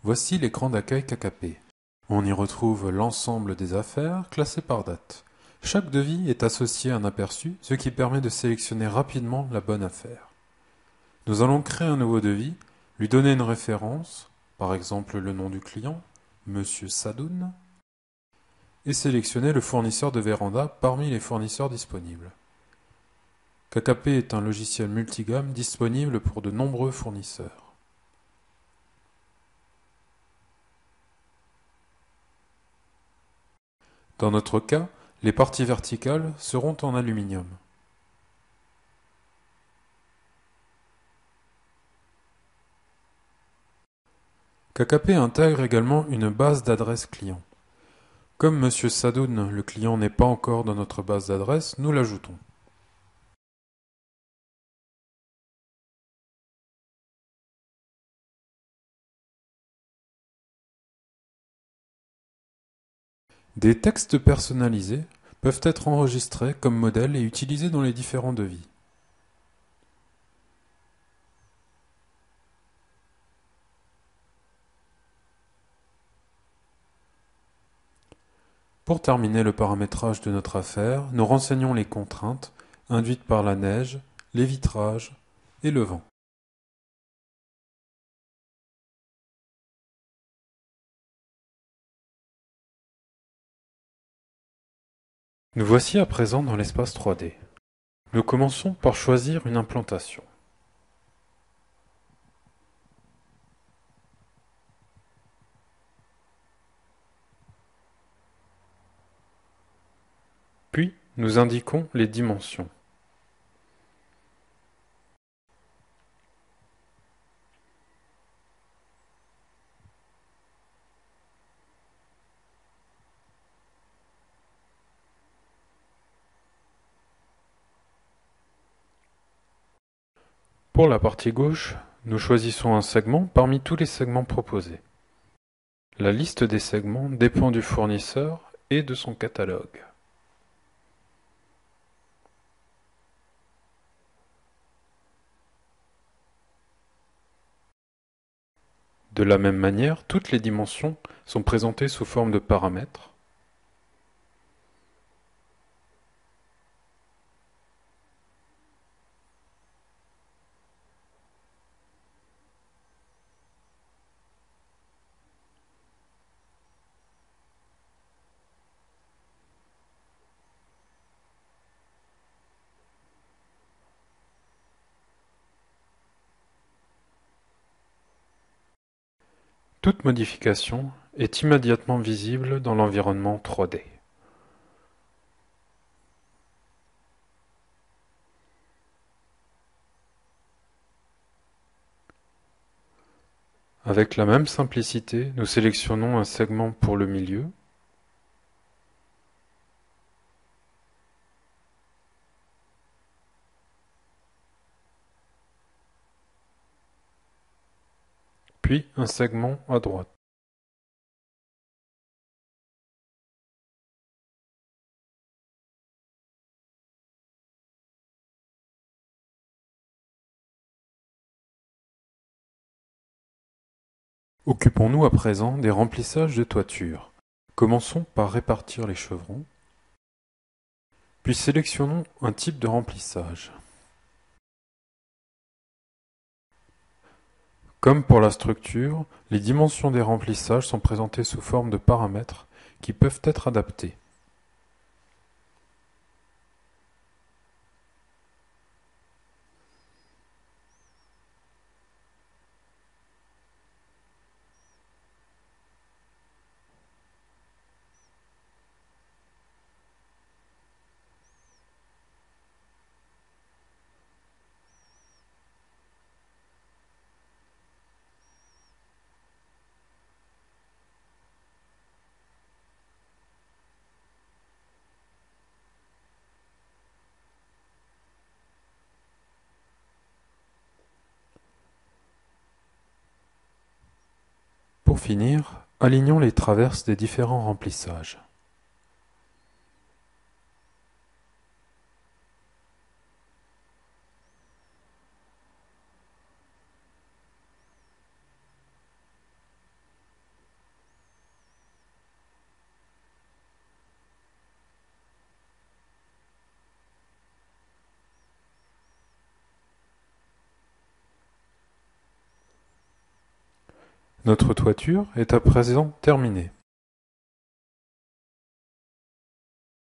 Voici l'écran d'accueil KKP. On y retrouve l'ensemble des affaires classées par date. Chaque devis est associé à un aperçu, ce qui permet de sélectionner rapidement la bonne affaire. Nous allons créer un nouveau devis, lui donner une référence, par exemple le nom du client, Monsieur Sadoun, et sélectionner le fournisseur de véranda parmi les fournisseurs disponibles. KKP est un logiciel multigamme disponible pour de nombreux fournisseurs. Dans notre cas, les parties verticales seront en aluminium. KKP intègre également une base d'adresses client. Comme Monsieur Sadoun, le client n'est pas encore dans notre base d'adresses, nous l'ajoutons. Des textes personnalisés peuvent être enregistrés comme modèle et utilisés dans les différents devis. Pour terminer le paramétrage de notre affaire, nous renseignons les contraintes induites par la neige, les vitrages et le vent. Nous voici à présent dans l'espace 3D. Nous commençons par choisir une implantation. Puis, nous indiquons les dimensions. Pour la partie gauche, nous choisissons un segment parmi tous les segments proposés. La liste des segments dépend du fournisseur et de son catalogue. De la même manière, toutes les dimensions sont présentées sous forme de paramètres. Toute modification est immédiatement visible dans l'environnement 3D. Avec la même simplicité, nous sélectionnons un segment pour le milieu, puis un segment à droite. Occupons-nous à présent des remplissages de toiture. Commençons par répartir les chevrons, puis sélectionnons un type de remplissage. Comme pour la structure, les dimensions des remplissages sont présentées sous forme de paramètres qui peuvent être adaptés. Pour finir, alignons les traverses des différents remplissages. Notre toiture est à présent terminée.